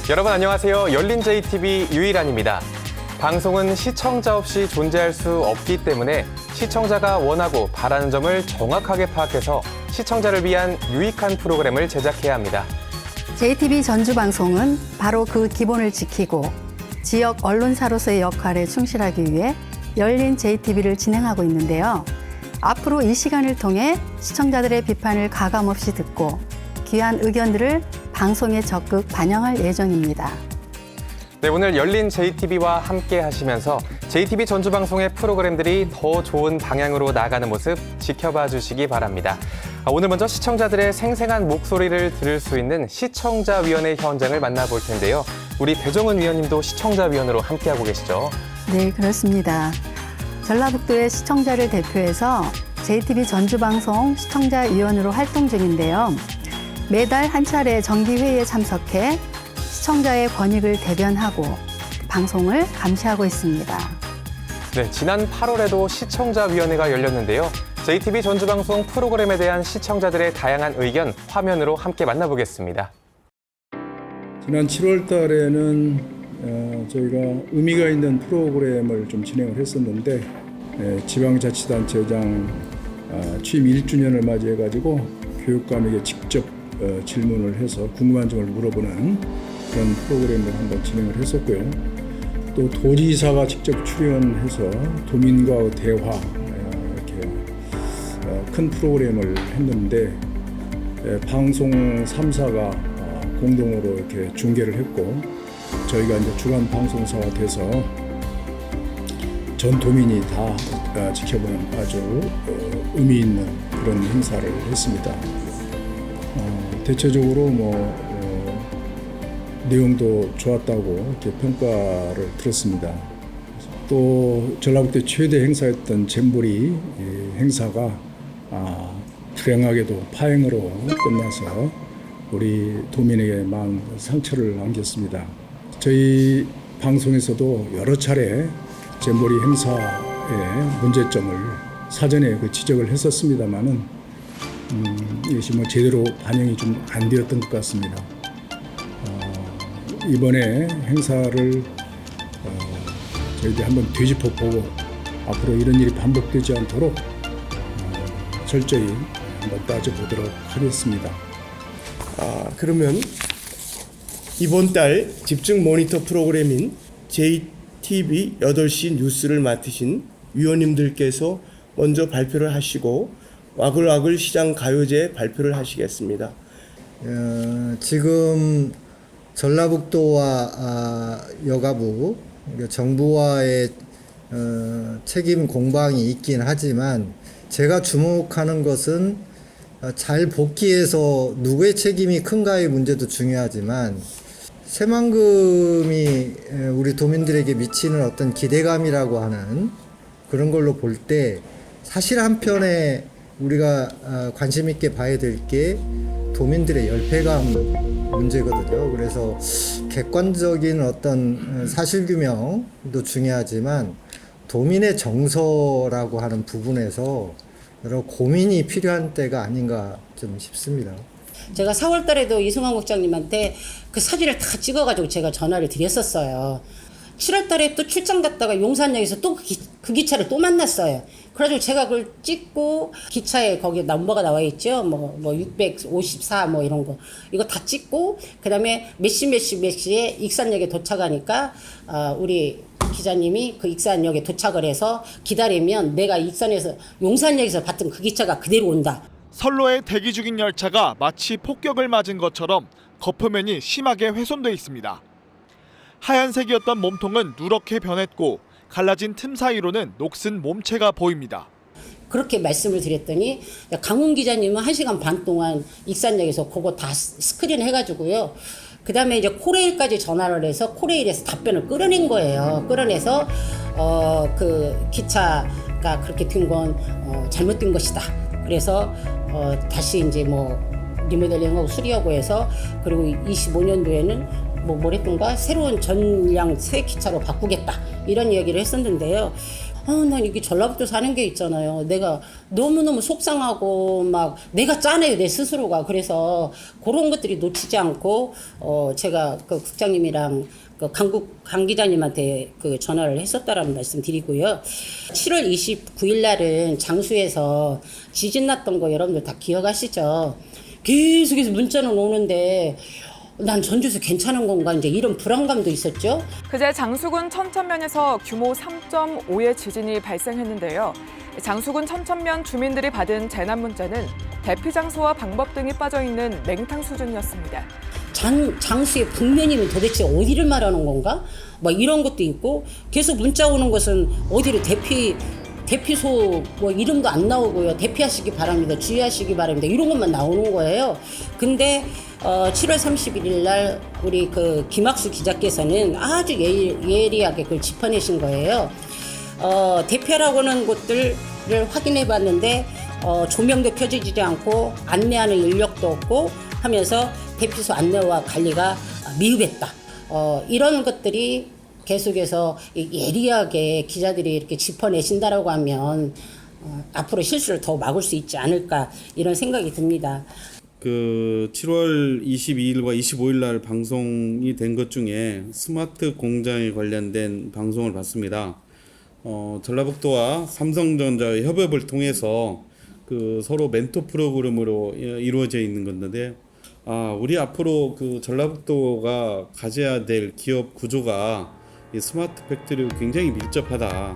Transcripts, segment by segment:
여러분 안녕하세요. 열린 JTB 유일한입니다. 방송은 시청자 없이 존재할 수 없기 때문에 시청자가 원하고 바라는 점을 정확하게 파악해서 시청자를 위한 유익한 프로그램을 제작해야 합니다. JTB 전주방송은 바로 그 기본을 지키고 지역 언론사로서의 역할에 충실하기 위해 열린 JTB를 진행하고 있는데요. 앞으로 이 시간을 통해 시청자들의 비판을 가감없이 듣고 귀한 의견들을 방송에 적극 반영할 예정입니다. 네, 오늘 열린 JTB와 함께 하시면서 JTB 전주방송의 프로그램들이 더 좋은 방향으로 나가는 모습 지켜봐 주시기 바랍니다. 오늘 먼저 시청자들의 생생한 목소리를 들을 수 있는 시청자위원회 현장을 만나볼 텐데요. 우리 배정은 위원님도 시청자위원으로 함께하고 계시죠? 네, 그렇습니다. 전라북도의 시청자를 대표해서 JTB 전주방송 시청자위원으로 활동 중인데요. 매달 한 차례 정기회의에 참석해 시청자의 권익을 대변하고 방송을 감시하고 있습니다. 네, 지난 8월에도 시청자위원회가 열렸는데요. JTB 전주방송 프로그램에 대한 시청자들의 다양한 의견 화면으로 함께 만나보겠습니다. 지난 7월 달에는 저희가 의미가 있는 프로그램을 좀 진행을 했었는데 지방자치단체장 취임 1주년을 맞이해가지고 교육감에게 직접 질문을 해서 궁금한 점을 물어보는 그런 프로그램을 한번 진행을 했었고요. 또 도지사가 직접 출연해서 도민과의 대화 이렇게 큰 프로그램을 했는데 방송 3사가 공동으로 이렇게 중계를 했고 저희가 이제 주간 방송사가 돼서 전 도민이 다 지켜보는 아주 의미 있는 그런 행사를 했습니다. 대체적으로 내용도 좋았다고 이렇게 평가를 들었습니다. 또 전라북도 최대 행사였던 잼버리 행사가 불행하게도 파행으로 끝나서 우리 도민에게 많은 상처를 남겼습니다. 저희 방송에서도 여러 차례 잼버리 행사의 문제점을 사전에 지적을 했었습니다만은 이것이 제대로 반영이 좀 안 되었던 것 같습니다. 이번에 행사를 저희들이 한번 되짚어보고 앞으로 이런 일이 반복되지 않도록 철저히 한번 따져보도록 하겠습니다. 그러면 이번 달 집중 모니터 프로그램인 JTB 8시 뉴스를 맡으신 위원님들께서 먼저 발표를 하시고 와글와글 시장 가요제 발표를 하시겠습니다. 지금 전라북도와 여가부, 정부와의 책임 공방이 있긴 하지만 제가 주목하는 것은 잘 복귀해서 누구의 책임이 큰가의 문제도 중요하지만 새만금이 우리 도민들에게 미치는 어떤 기대감이라고 하는 그런 걸로 볼 때 사실 한편에 우리가 관심 있게 봐야 될 게 도민들의 열패감 문제거든요. 그래서 객관적인 어떤 사실규명도 중요하지만 도민의 정서라고 하는 부분에서 여러 고민이 필요한 때가 아닌가 좀 싶습니다. 제가 4월 달에도 이승환 국장님한테 그 사진을 다 찍어가지고 제가 전화를 드렸었어요. 7월 달에 또 출장 갔다가 용산역에서 또 그 기차를 또 만났어요. 그래가지고 제가 그걸 찍고 기차에 거기 넘버가 나와 있죠. 뭐 654 이런 거. 이거 다 찍고 그다음에 몇 시에 익산역에 도착하니까 우리 기자님이 그 익산역에 도착을 해서 기다리면 내가 익산에서 용산역에서 봤던 그 기차가 그대로 온다. 선로에 대기 중인 열차가 마치 폭격을 맞은 것처럼 거표면이 심하게 훼손돼 있습니다. 하얀색이었던 몸통은 누렇게 변했고 갈라진 틈 사이로는 녹슨 몸체가 보입니다. 그렇게 말씀을 드렸더니 강훈 기자님은 1시간 반 동안 익산역에서 그거 다 스크린 해가지고요. 그 다음에 이제 코레일까지 전화를 해서 코레일에서 답변을 끌어낸 거예요. 끌어내서 그 기차가 그렇게 된 건 잘못된 것이다. 그래서 다시 이제 리모델링하고 수리하고 해서 그리고 25년도에는 뭘 했던가 새로운 전량 새 기차로 바꾸겠다 이런 이야기를 했었는데요. 난 이게 전라북도 사는 게 있잖아요. 내가 너무너무 속상하고 막 내가 짠해요, 내 스스로가. 그래서 그런 것들이 놓치지 않고 제가 그 국장님이랑 그 강 기자님한테 그 전화를 했었다라는 말씀 드리고요. 7월 29일 날은 장수에서 지진 났던 거 여러분들 다 기억하시죠? 계속해서 문자는 오는데 난 전주에서 괜찮은 건가 이제 이런 불안감도 있었죠. 그제 장수군 천천면에서 규모 3.5의 지진이 발생했는데요. 장수군 천천면 주민들이 받은 재난 문자는 대피 장소와 방법 등이 빠져 있는 맹탕 수준이었습니다. 장수의 북면이면 도대체 어디를 말하는 건가? 막 이런 것도 있고 계속 문자 오는 것은 어디를 대피소 뭐 이름도 안 나오고요. 대피하시기 바랍니다. 주의하시기 바랍니다. 이런 것만 나오는 거예요. 근데 7월 31일 날 우리 그 김학수 기자께서는 아주 예리하게 그걸 짚어내신 거예요. 대피하라고 하는 곳들을 확인해 봤는데 조명도 켜지지 않고 안내하는 인력도 없고 하면서 대피소 안내와 관리가 미흡했다. 이런 것들이 계속해서 예리하게 기자들이 이렇게 짚어내신다라고 하면 앞으로 실수를 더 막을 수 있지 않을까 이런 생각이 듭니다. 그 7월 22일과 25일 날 방송이 된 것 중에 스마트 공장에 관련된 방송을 봤습니다. 전라북도와 삼성전자의 협업을 통해서 그 서로 멘토 프로그램으로 이루어져 있는 건데, 우리 앞으로 그 전라북도가 가져야 될 기업 구조가 이 스마트 팩토리와 굉장히 밀접하다.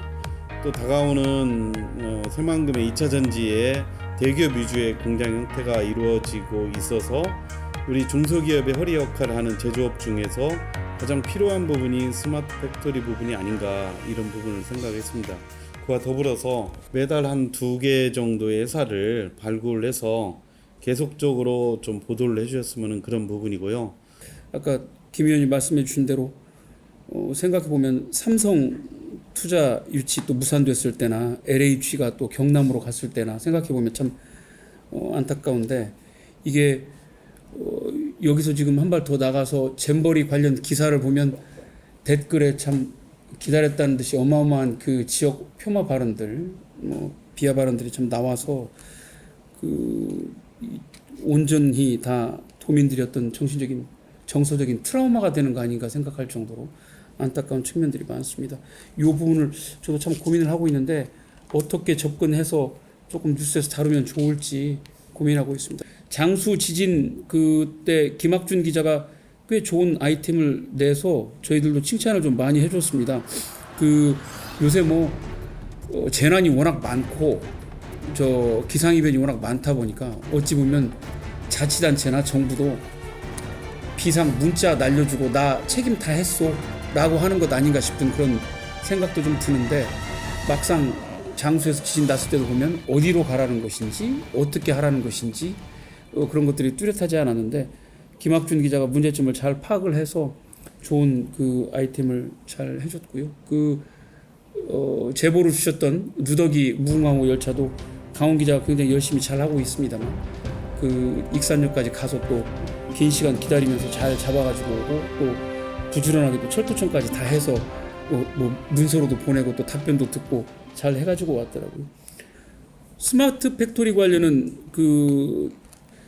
또 다가오는 새만금의 2차 전지에 대기업 위주의 공장 형태가 이루어지고 있어서 우리 중소기업의 허리 역할을 하는 제조업 중에서 가장 필요한 부분이 스마트 팩토리 부분이 아닌가 이런 부분을 생각했습니다. 그와 더불어서 매달 한 2개 정도의 회사를 발굴해서 계속적으로 좀 보도를 해주셨으면 그런 부분이고요. 아까 김 의원님 말씀해 주신 대로 생각해보면 삼성 투자 유치 또 무산됐을 때나 LH가 또 경남으로 갔을 때나 생각해보면 참 안타까운데, 이게 여기서 지금 한 발 더 나가서 잼버리 관련 기사를 보면 댓글에 참 기다렸다는 듯이 어마어마한 그 지역 폄하 발언들, 비하 발언들이 참 나와서 그 온전히 다 도민들이 어떤 정서적인 트라우마가 되는 거 아닌가 생각할 정도로 안타까운 측면들이 많습니다. 이 부분을 저도 참 고민을 하고 있는데 어떻게 접근해서 조금 뉴스에서 다루면 좋을지 고민하고 있습니다. 장수 지진 그때 김학준 기자가 꽤 좋은 아이템을 내서 저희들도 칭찬을 좀 많이 해줬습니다. 그 요새 재난이 워낙 많고 기상이변이 워낙 많다 보니까 어찌 보면 자치단체나 정부도 비상 문자 날려주고 나 책임 다 했어 라고 하는 것 아닌가 싶은 그런 생각도 좀 드는데, 막상 장수에서 지진 났을 때도 보면 어디로 가라는 것인지 어떻게 하라는 것인지 그런 것들이 뚜렷하지 않았는데, 김학준 기자가 문제점을 잘 파악을 해서 좋은 그 아이템을 잘 해줬고요. 제보를 주셨던 누더기 무궁화호 열차도 강원 기자가 굉장히 열심히 잘 하고 있습니다만, 그 익산역까지 가서 또 긴 시간 기다리면서 잘 잡아가지고 오고 또 부지런하게 또 철도청까지 다 해서 문서로도 보내고 또 답변도 듣고 잘 해가지고 왔더라고요. 스마트 팩토리 관련은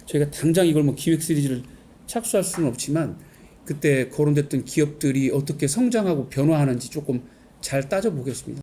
저희가 당장 이걸 기획 시리즈를 착수할 수는 없지만 그때 거론됐던 기업들이 어떻게 성장하고 변화하는지 조금 잘 따져보겠습니다.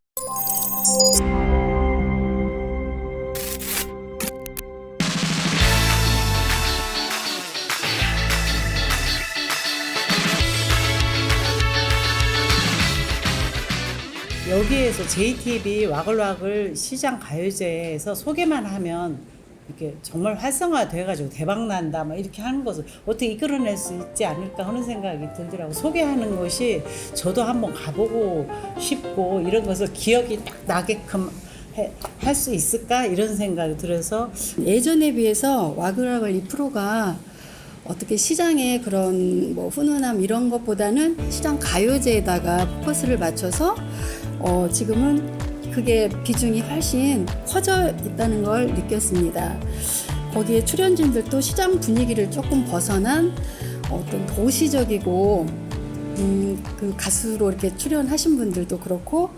여기에서 JTB 와글와글 시장 가요제에서 소개만 하면 이렇게 정말 활성화돼가지고 대박 난다 막 이렇게 하는 것을 어떻게 이끌어낼 수 있지 않을까 하는 생각이 들더라고요. 소개하는 것이 저도 한번 가보고 싶고 이런 것을 기억이 딱 나게끔 할 수 있을까 이런 생각이 들어서 예전에 비해서 와글와글 이 프로가 어떻게 시장의 그런 훈훈함 이런 것보다는 시장 가요제에다가 포커스를 맞춰서 지금은 그게 비중이 훨씬 커져 있다는 걸 느꼈습니다. 거기에 출연진들도 시장 분위기를 조금 벗어난 어떤 도시적이고 그 가수로 이렇게 출연하신 분들도 그렇고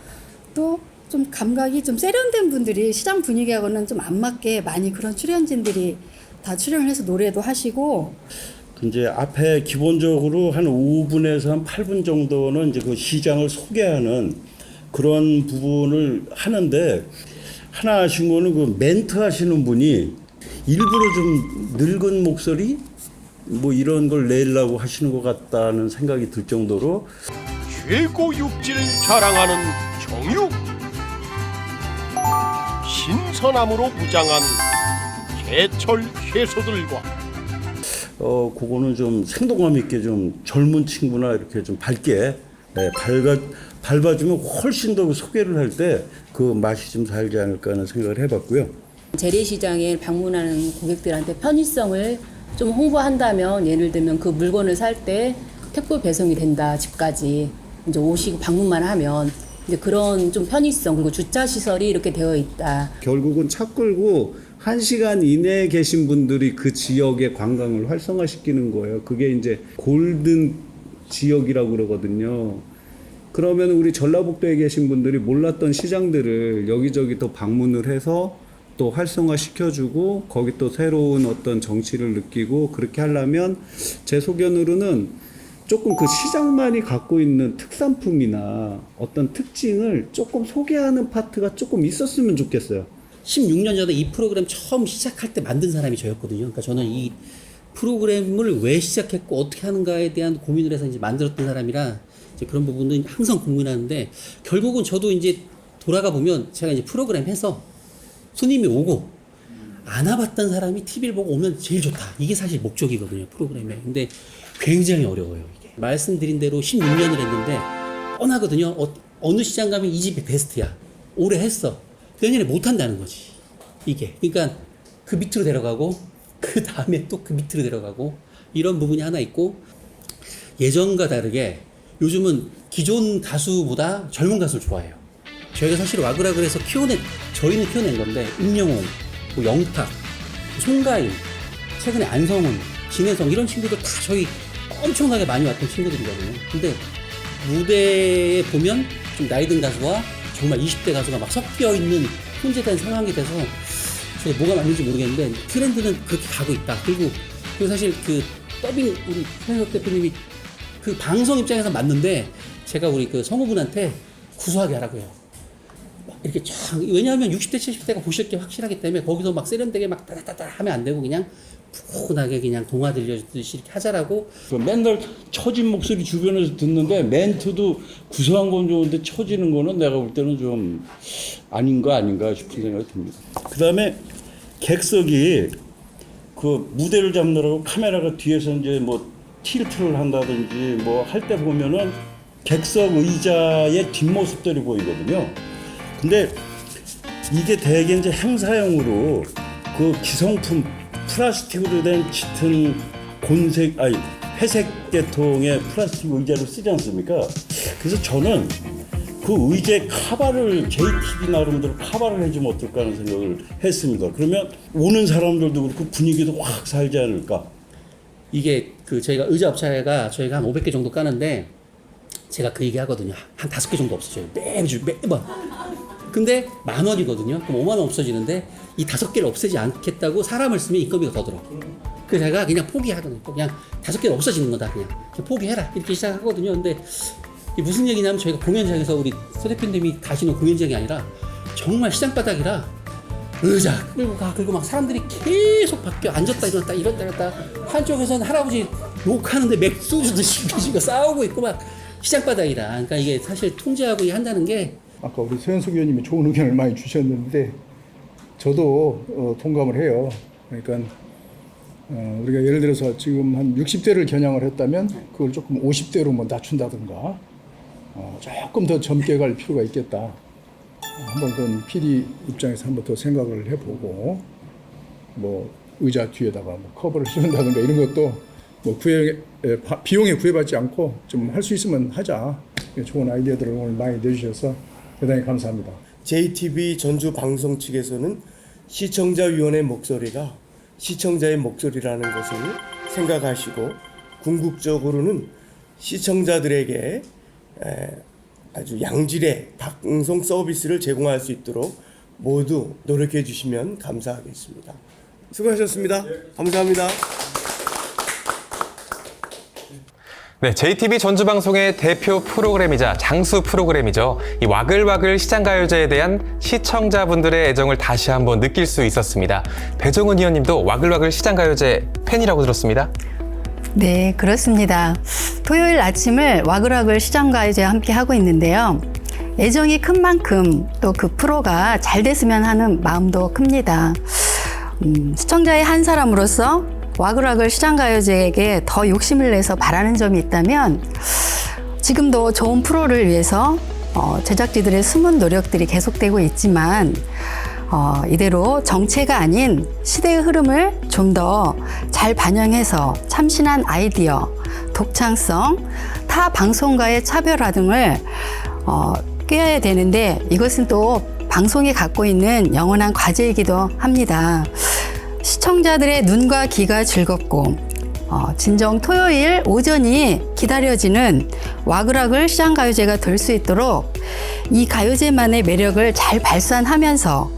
또 좀 감각이 좀 세련된 분들이 시장 분위기하고는 좀 안 맞게 많이 그런 출연진들이 다 출연을 해서 노래도 하시고 이제 앞에 기본적으로 한 5분에서 한 8분 정도는 이제 그 시장을 소개하는 그런 부분을 하는데 하나 아쉬운 거는 그 멘트 하시는 분이 일부러 좀 늙은 목소리 뭐 이런 걸 내려고 하시는 것 같다는 생각이 들 정도로 최고 육질 자랑하는 정육 신선함으로 무장한 제철 채소들과 그거는 좀 생동감 있게 좀 젊은 친구나 이렇게 좀 밝게 밟아주면 훨씬 더 소개를 할 때 그 맛이 좀 살지 않을까 하는 생각을 해봤고요. 재래시장에 방문하는 고객들한테 편의성을 좀 홍보한다면 예를 들면 그 물건을 살 때 택배 배송이 된다 집까지 이제 오시고 방문만 하면 이제 그런 좀 편의성 그리고 주차 시설이 이렇게 되어 있다. 결국은 차 끌고 1시간 이내에 계신 분들이 그 지역의 관광을 활성화시키는 거예요. 그게 이제 골든 지역이라고 그러거든요. 그러면 우리 전라북도에 계신 분들이 몰랐던 시장들을 여기저기 또 방문을 해서 또 활성화시켜주고 거기 또 새로운 어떤 정치를 느끼고 그렇게 하려면 제 소견으로는 조금 그 시장만이 갖고 있는 특산품이나 어떤 특징을 조금 소개하는 파트가 조금 있었으면 좋겠어요. 16년 전에 이 프로그램 처음 시작할 때 만든 사람이 저였거든요. 그러니까 저는 이 프로그램을 왜 시작했고 어떻게 하는가에 대한 고민을 해서 이제 만들었던 사람이라 이제 그런 부분은 항상 고민하는데 결국은 저도 이제 돌아가 보면 제가 이제 프로그램 해서 손님이 오고 안 와봤던 사람이 TV를 보고 오면 제일 좋다. 이게 사실 목적이거든요, 프로그램에. 근데 굉장히 어려워요, 이게. 말씀드린 대로 16년을 했는데 뻔하거든요. 어느 시장 가면 이 집이 베스트야. 오래 했어. 내년에 못 한다는 거지. 이게. 그러니까 그 밑으로 내려가고 그 다음에 또 그 밑으로 내려가고 이런 부분이 하나 있고 예전과 다르게 요즘은 기존 가수보다 젊은 가수를 좋아해요. 저희가 사실 와그라 그래서 저희는 키워낸 건데 임영웅, 뭐 영탁, 송가인, 최근에 안성훈, 진혜성 이런 친구들 다 저희 엄청나게 많이 왔던 친구들이거든요. 근데 무대에 보면 좀 나이 든 가수와 정말 20대 가수가 막 섞여 있는 혼재된 상황이 돼서 저도 뭐가 맞는지 모르겠는데 트렌드는 그렇게 가고 있다. 그리고 사실 그 더빙 우리 현석 대표님이 그 방송 입장에서 맞는데 제가 우리 그 성우분한테 구수하게 하라고 해요. 이렇게 쫙 왜냐하면 60대 70대가 보실 게 확실하기 때문에 거기서 막 세련되게 막 따다따다 하면 안 되고 그냥 푸근하게 그냥 동화 들려주듯이 이렇게 하자라고. 맨날 처진 목소리 주변에서 듣는데 멘트도 구수한 건 좋은데 처지는 거는 내가 볼 때는 좀 아닌가 싶은 생각이 듭니다. 그 다음에 객석이 그 무대를 잡느라고 카메라가 뒤에서 이제 뭐 틸트를 한다든지 뭐 할 때 보면은 객석 의자의 뒷모습들이 보이거든요. 근데 이게 대개 이제 행사용으로 그 기성품 플라스틱으로 된 짙은 회색 계통의 플라스틱 의자를 쓰지 않습니까? 그래서 저는 그 의자의 카바를 JTB 나름대로 카바를 해주면 어떨까 하는 생각을 했습니다. 그러면 오는 사람들도 그렇고 분위기도 확 살지 않을까. 이게 그 저희가 의자 업체가 저희가 한 500개 정도 까는데 제가 그 얘기 하거든요. 한 5개 정도 없어져요. 매번. 근데 10,000원이거든요. 그럼 50,000원 없어지는데 이 5개를 없애지 않겠다고 사람을 쓰면 인건비가 더 들어. 그래서 제가 그냥 포기하거든요. 그냥 5개는 없어지는 거다. 그냥 포기해라. 이렇게 시작하거든요. 근데 이게 무슨 얘기냐면 저희가 공연장에서 우리 서 대표님이 가시는 공연장이 아니라 정말 시장바닥이라 의자 끌고 가. 그리고 막 사람들이 계속 바뀌어. 앉았다 일어났다 한쪽에서는 할아버지 욕하는데 맥주 주듯이 싸우고 있고 막 시장바닥이라. 그러니까 이게 사실 통제하고 한다는 게 아까 우리 서현숙 의원님이 좋은 의견을 많이 주셨는데 저도 동감을 해요. 그러니까 우리가 예를 들어서 지금 한 60대를 겨냥을 했다면 그걸 조금 50대로 뭐 낮춘다든가 조금 더 젊게 갈 필요가 있겠다. 한번 그건 PD 입장에서 한번 더 생각을 해보고 뭐 의자 뒤에다가 뭐 커버를 씌운다든가 이런 것도 뭐 비용에 구애받지 않고 좀 할 수 있으면 하자. 좋은 아이디어들을 오늘 많이 내주셔서 대단히 감사합니다. JTB 전주 방송 측에서는 시청자위원회 목소리가 시청자의 목소리라는 것을 생각하시고 궁극적으로는 시청자들에게 아주 양질의 방송 서비스를 제공할 수 있도록 모두 노력해 주시면 감사하겠습니다. 수고하셨습니다. 감사합니다. 네, JTB 전주방송의 대표 프로그램이자 장수 프로그램이죠. 이 와글와글 시장가요제에 대한 시청자분들의 애정을 다시 한번 느낄 수 있었습니다. 배정은 의원님도 와글와글 시장가요제 팬이라고 들었습니다. 네, 그렇습니다. 토요일 아침을 와글와글 시장가요제와 함께 하고 있는데요. 애정이 큰 만큼 또 그 프로가 잘 됐으면 하는 마음도 큽니다. 시청자의 한 사람으로서 와글와글 시장가요제에게 더 욕심을 내서 바라는 점이 있다면 지금도 좋은 프로를 위해서 제작진들의 숨은 노력들이 계속되고 있지만 이대로 정체가 아닌 시대의 흐름을 좀 더 잘 반영해서 참신한 아이디어, 독창성, 타 방송과의 차별화 등을 꾀해야 되는데 이것은 또 방송이 갖고 있는 영원한 과제이기도 합니다. 시청자들의 눈과 귀가 즐겁고 진정 토요일 오전이 기다려지는 와글와글 시장가요제가 될 수 있도록 이 가요제만의 매력을 잘 발산하면서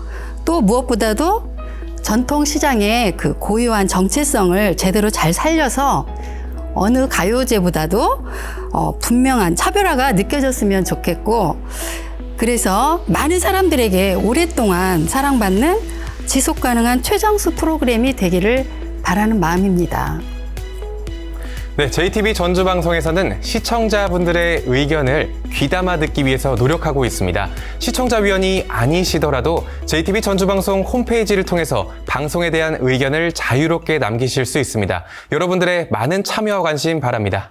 또 무엇보다도 전통 시장의 그 고유한 정체성을 제대로 잘 살려서 어느 가요제보다도 분명한 차별화가 느껴졌으면 좋겠고 그래서 많은 사람들에게 오랫동안 사랑받는 지속 가능한 최장수 프로그램이 되기를 바라는 마음입니다. 네, JTB 전주방송에서는 시청자분들의 의견을 귀담아 듣기 위해서 노력하고 있습니다. 시청자위원이 아니시더라도 JTB 전주방송 홈페이지를 통해서 방송에 대한 의견을 자유롭게 남기실 수 있습니다. 여러분들의 많은 참여와 관심 바랍니다.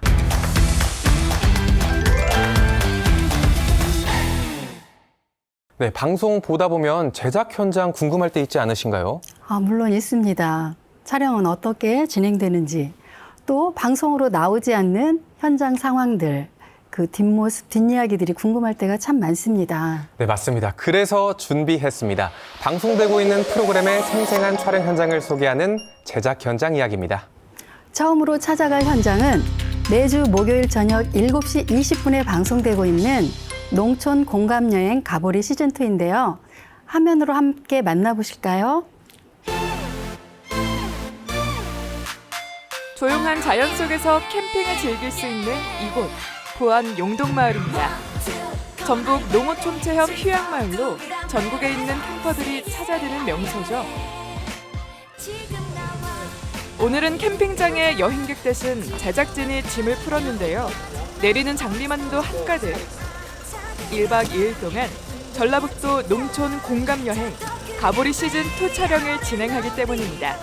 네, 방송 보다 보면 제작 현장 궁금할 때 있지 않으신가요? 물론 있습니다. 촬영은 어떻게 진행되는지, 또 방송으로 나오지 않는 현장 상황들, 그 뒷모습, 뒷이야기들이 궁금할 때가 참 많습니다. 네, 맞습니다. 그래서 준비했습니다. 방송되고 있는 프로그램의 생생한 촬영 현장을 소개하는 제작 현장 이야기입니다. 처음으로 찾아갈 현장은 매주 목요일 저녁 7시 20분에 방송되고 있는 농촌 공감여행 가보리 시즌2인데요. 화면으로 함께 만나보실까요? 조용한 자연 속에서 캠핑을 즐길 수 있는 이곳, 부안 용동마을입니다. 전북 농어촌 체험 휴양마을로 전국에 있는 캠퍼들이 찾아드는 명소죠. 오늘은 캠핑장에 여행객 대신 제작진이 짐을 풀었는데요. 내리는 장비만도 한가득. 1박 2일 동안 전라북도 농촌 공감여행 가보리 시즌2 촬영을 진행하기 때문입니다.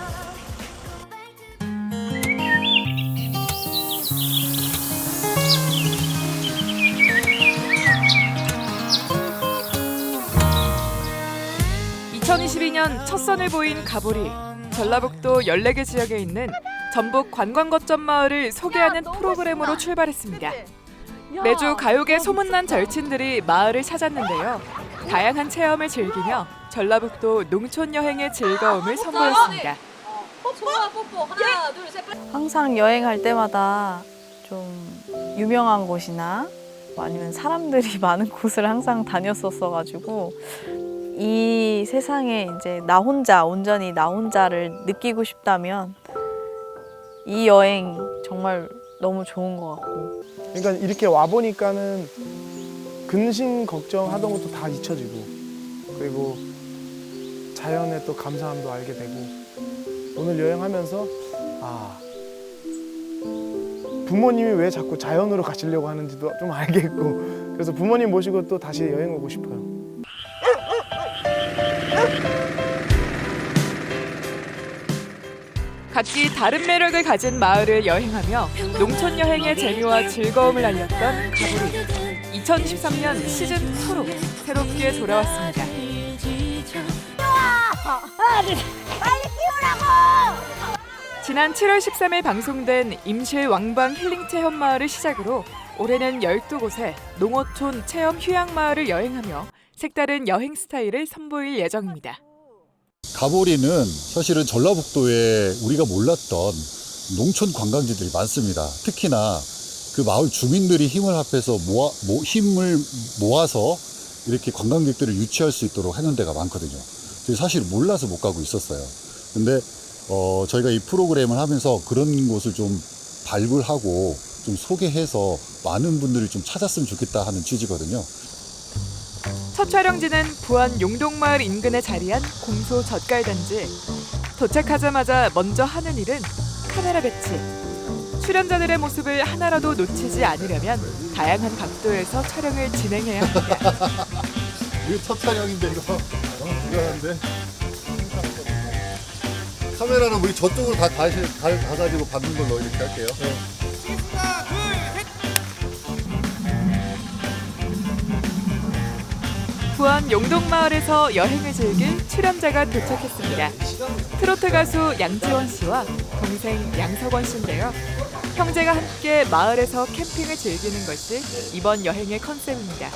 (2022년) 첫 선을 보인 가보리. 전라북도 14개 지역에 있는 전북 관광거점 마을을 소개하는 프로그램으로 출발했습니다. 매주 가요계 소문난 절친들이 마을을 찾았는데요. 다양한 체험을 즐기며 전라북도 농촌 여행의 즐거움을 선보였습니다. 항상 여행할 때마다 좀 유명한 곳이나 아니면 사람들이 많은 곳을 항상 다녔었어가지고 이 세상에 이제 나 혼자, 온전히 나 혼자를 느끼고 싶다면 이 여행 정말 너무 좋은 것 같고. 그러니까 이렇게 와보니까는 근심 걱정하던 것도 다 잊혀지고 그리고 자연의 또 감사함도 알게 되고 오늘 여행하면서 부모님이 왜 자꾸 자연으로 가시려고 하는지도 좀 알겠고 그래서 부모님 모시고 또 다시 여행 오고 싶어요. 각기 다른 매력을 가진 마을을 여행하며 농촌 여행의 재미와 즐거움을 알렸던 가보리. 2023년 시즌2로 새롭게 돌아왔습니다. 지난 7월 13일 방송된 임실 왕방 힐링 체험 마을을 시작으로 올해는 12곳의 농어촌 체험 휴양 마을을 여행하며 색다른 여행 스타일을 선보일 예정입니다. 가보리는 사실은 전라북도에 우리가 몰랐던 농촌 관광지들이 많습니다. 특히나 그 마을 주민들이 힘을 합해서 힘을 모아서 이렇게 관광객들을 유치할 수 있도록 하는 데가 많거든요. 사실 몰라서 못 가고 있었어요. 근데 저희가 이 프로그램을 하면서 그런 곳을 좀 발굴하고 좀 소개해서 많은 분들이 좀 찾았으면 좋겠다 하는 취지거든요. 첫 촬영지는 부안 용동마을 인근에 자리한 공소 젓갈단지. 도착하자마자 먼저 하는 일은 카메라 배치. 출연자들의 모습을 하나라도 놓치지 않으려면 다양한 각도에서 촬영을 진행해야 합니다. 이거 첫 촬영인데 이거 미안한데 카메라는 우리 저쪽으로 다 가가지고 받는 걸로 이렇게 할게요. 부안 용동마을에서 여행을 즐길 출연자가 도착했습니다. 트로트 가수 양지원 씨와 동생 양석원 씨인데요. 형제가 함께 마을에서 캠핑을 즐기는 것이 이번 여행의 컨셉입니다.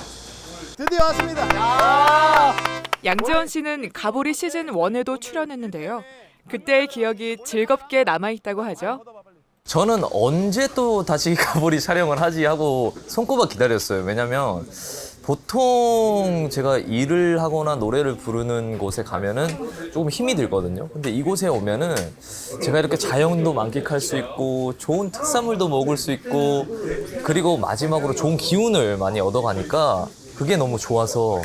드디어 왔습니다. 양지원 씨는 가보리 시즌 1에도 출연했는데요. 그때의 기억이 즐겁게 남아있다고 하죠. 저는 언제 또 다시 가보리 촬영을 하지 하고 손꼽아 기다렸어요. 왜냐면 보통 제가 일을 하거나 노래를 부르는 곳에 가면은 조금 힘이 들거든요. 근데 이곳에 오면은 제가 이렇게 자연도 만끽할 수 있고 좋은 특산물도 먹을 수 있고 그리고 마지막으로 좋은 기운을 많이 얻어가니까 그게 너무 좋아서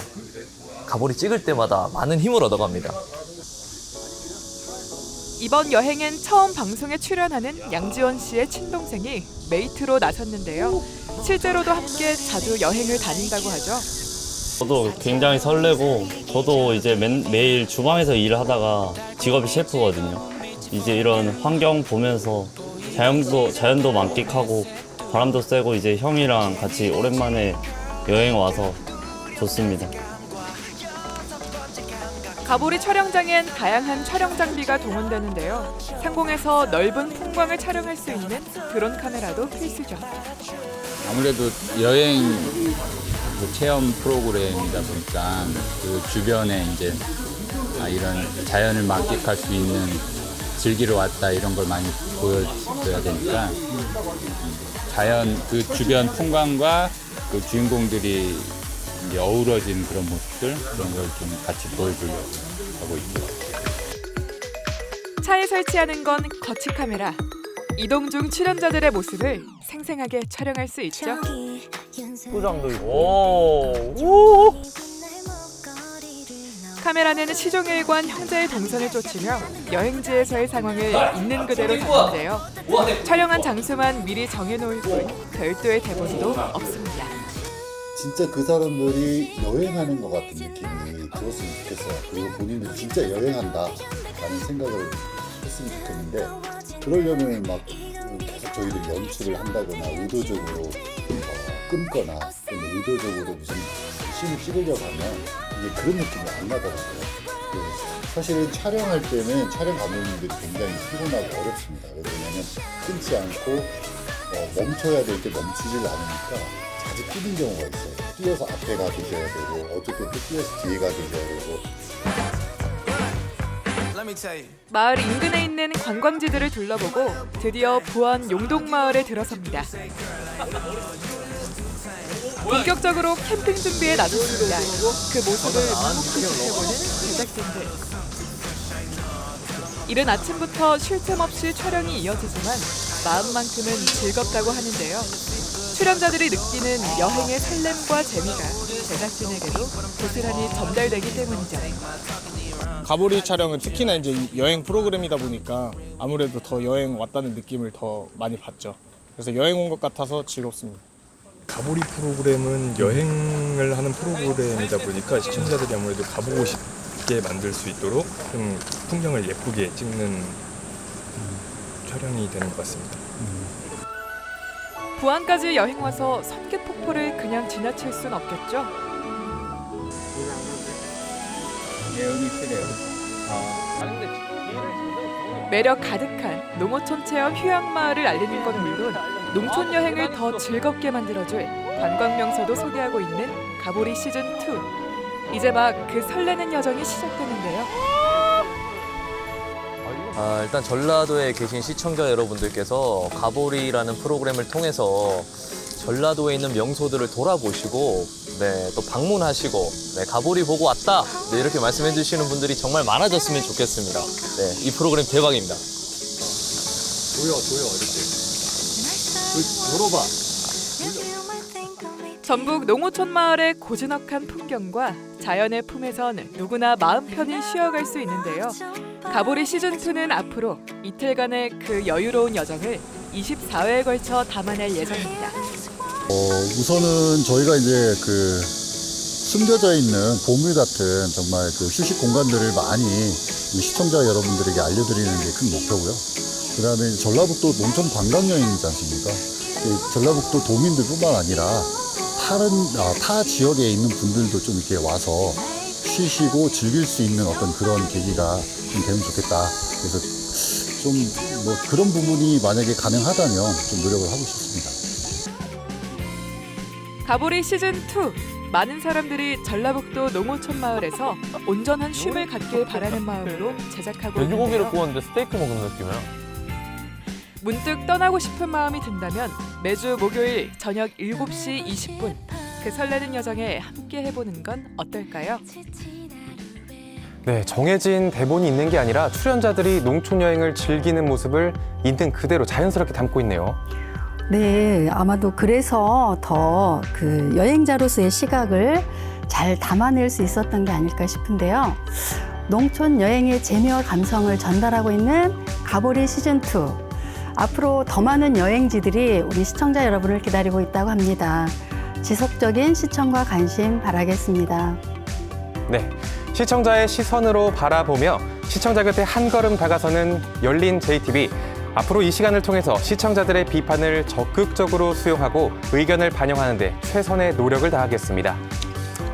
가보리 찍을 때마다 많은 힘을 얻어갑니다. 이번 여행엔 처음 방송에 출연하는 양지원 씨의 친동생이 메이트로 나섰는데요. 실제로도 함께 자주 여행을 다닌다고 하죠. 저도 굉장히 설레고 저도 이제 매일 주방에서 일을 하다가 직업이 셰프거든요. 이제 이런 환경 보면서 자연도 만끽하고 바람도 쐬고 이제 형이랑 같이 오랜만에 여행 와서 좋습니다. 가보리 촬영장엔 다양한 촬영 장비가 동원되는데요. 상공에서 넓은 풍광을 촬영할 수 있는 드론 카메라도 필수죠. 아무래도 여행 체험 프로그램이다 보니까 그 주변에 이제 이런 자연을 만끽할 수 있는 즐기러 왔다 이런 걸 많이 보여줘야 되니까 자연 그 주변 풍광과 그 주인공들이 이제 어우러진 그런 모습들 그런 걸 좀 같이 보여주려고 하고 있죠. 차에 설치하는 건 거치 카메라. 이동 중 출연자들의 모습을 생생하게 촬영할 수 있죠. 포장도 있고. 카메라는 시종일관 형제의 동선을 쫓으며 여행지에서의 상황을 있는 그대로 담는데요. 촬영한 장소만 미리 정해놓을 뿐 별도의 대본도 없습니다. 진짜 그 사람들이 여행하는 것 같은 느낌이 들었으면 좋겠어요. 그리고 본인도 진짜 여행한다라는 생각을 했으면 좋겠는데 그러려면 막 계속 저희들이 연출을 한다거나 의도적으로 끊거나 의도적으로 무슨 씬을 찍으려고 하면 이게 그런 느낌이 안 나더라고요. 사실은 촬영할 때는 촬영 감독님들이 굉장히 피곤하고 어렵습니다. 왜냐하면 끊지 않고 멈춰야 될 때 멈추질 않으니까 자주 뛰는 경우가 있어요. 뛰어서 앞에 가주셔야 되고 어쩔 때 또 뛰어서 뒤에 가주셔야 되고. 마을 인근에 있는 관광지들을 둘러보고 드디어 부안 용동마을에 들어섭니다. 본격적으로 캠핑 준비에 나섰습니다. 그 모습을 묵묵히 지켜보는 제작진들. 이른 아침부터 쉴 틈 없이 촬영이 이어지지만 마음만큼은 즐겁다고 하는데요. 출연자들이 느끼는 여행의 설렘과 재미가 제작진에게도 고스란히 전달되기 때문이죠. 가보리 촬영은 특히나 이제 여행 프로그램이다 보니까 아무래도 더 여행 왔다는 느낌을 더 많이 받죠. 그래서 여행 온 것 같아서 즐겁습니다. 가보리 프로그램은 여행을 하는 프로그램이다 보니까 시청자들이 아무래도 가보고 싶게 만들 수 있도록 좀 풍경을 예쁘게 찍는 촬영이 되는 것 같습니다. 부안까지 여행 와서 선계폭포를 그냥 지나칠 순 없겠죠. 매력 가득한 농어촌 체험 휴양마을을 알리는 건 물론 농촌 여행을 더 즐겁게 만들어줄 관광 명소도 소개하고 있는 가보리 시즌2. 이제 막 그 설레는 여정이 시작되는데요. 일단 전라도에 계신 시청자 여러분들께서 가보리라는 프로그램을 통해서 전라도에 있는 명소들을 돌아보시고 네, 또 방문하시고 네, 가보리 보고 왔다 네, 이렇게 말씀해 주시는 분들이 정말 많아졌으면 좋겠습니다. 네, 이 프로그램 대박입니다. 조여 이렇게 물어봐. 전북 농어촌 마을의 고즈넉한 풍경과 자연의 품에선 누구나 마음 편히 쉬어갈 수 있는데요. 가보리 시즌2는 앞으로 이틀간의 그 여유로운 여정을 24회에 걸쳐 담아낼 예정입니다. 우선은 저희가 이제 그 숨겨져 있는 보물 같은 정말 그 휴식 공간들을 많이 시청자 여러분들에게 알려드리는 게 큰 목표고요. 그다음에 전라북도 농촌 관광 여행이지 않습니까? 전라북도 도민들뿐만 아니라 타 지역에 있는 분들도 좀 이렇게 와서 쉬시고 즐길 수 있는 어떤 그런 계기가 좀 되면 좋겠다. 그래서 좀 뭐 그런 부분이 만약에 가능하다면 좀 노력을 하고 싶습니다. 가보리 시즌2 많은 사람들이 전라북도 농어촌 마을에서 온전한 쉼을 갖길 바라는 마음으로 제작하고 돼지고기를 있는데요. 구웠는데 스테이크 먹는 느낌이야. 문득 떠나고 싶은 마음이 든다면 매주 목요일 저녁 7시 20분 그 설레는 여정에 함께 해보는 건 어떨까요? 네, 정해진 대본이 있는 게 아니라 출연자들이 농촌 여행을 즐기는 모습을 있는 그대로 자연스럽게 담고 있네요. 네, 아마도 그래서 더 그 여행자로서의 시각을 잘 담아낼 수 있었던 게 아닐까 싶은데요. 농촌 여행의 재미와 감성을 전달하고 있는 가보리 시즌2. 앞으로 더 많은 여행지들이 우리 시청자 여러분을 기다리고 있다고 합니다. 지속적인 시청과 관심 바라겠습니다. 네, 시청자의 시선으로 바라보며 시청자 곁에 한 걸음 다가서는 열린 JTB. 앞으로 이 시간을 통해서 시청자들의 비판을 적극적으로 수용하고 의견을 반영하는 데 최선의 노력을 다하겠습니다.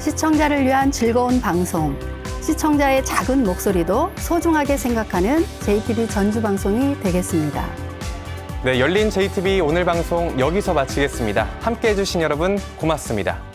시청자를 위한 즐거운 방송, 시청자의 작은 목소리도 소중하게 생각하는 JTB 전주방송이 되겠습니다. 네, 열린 JTB 오늘 방송 여기서 마치겠습니다. 함께해 주신 여러분 고맙습니다.